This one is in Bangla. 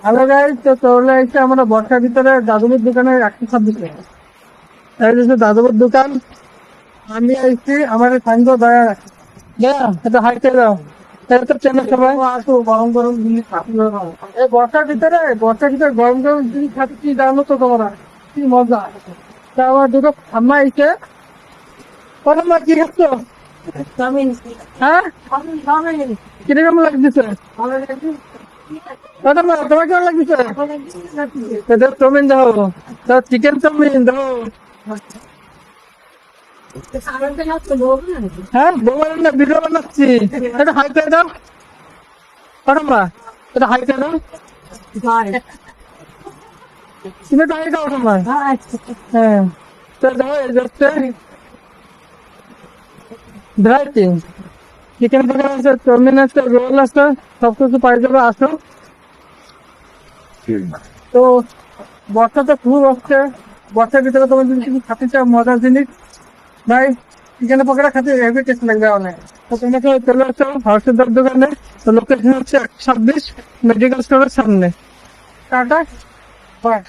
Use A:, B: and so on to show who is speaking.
A: হ্যালো গাইস, তো চলে এসে আমরা বর্ষার ভিতরে দাদুবুর দোকানে রাখতে সব দিতে দাদুবুর দোকান। আমি আইছি আমার সাঙ্গ দয়া রাখি। দয়া এটা হাইটে দাও, এটা তো চেনে সবাই। আসো, গরম গরম জিনিস খাচ্ছি। এই বর্ষার ভিতরে গরম গরম জিনিস খাচ্ছি, জানো তো তোমরা কি মজা। তা আমার দুটো ঠাম্মা আইছে। ঠাম্মা কি খাচ্ছ? হ্যাঁ, কিরকম লাগতেছে? ঠাম্মা তোমার কেমন লাগতেছে? চাউমিন দাও, চিকেন চাউমিন দাও। হ্যাঁ, বউ না ভিডিও বানাচ্ছি। এটা হাই করে দাও ঠাম্মা, এটা হাই করে দাও। তুমি তো হাই দাও ঠাম্মা। হ্যাঁ, তো দাও এই যাচ্ছে ভ্যারাইটি। চিকেন পকোড়া আছে, চাউমিন আছে, রোল আছে, সবকিছু পাই যাবে, আসো। তো বর্ষা তো খুব হচ্ছে, বর্ষার ভিতরে তোমার যদি কিছু খাতে চাও মজার জিনিস ভাই, চিকেন পকোড়া খেতে হেভি টেস্ট লাগবে অনেক। তো তোমাকে চলে আসো হর্ষদার দোকানে। তো লোকেশন হচ্ছে 126 মেডিকেল স্টোরের সামনে। Tata bye.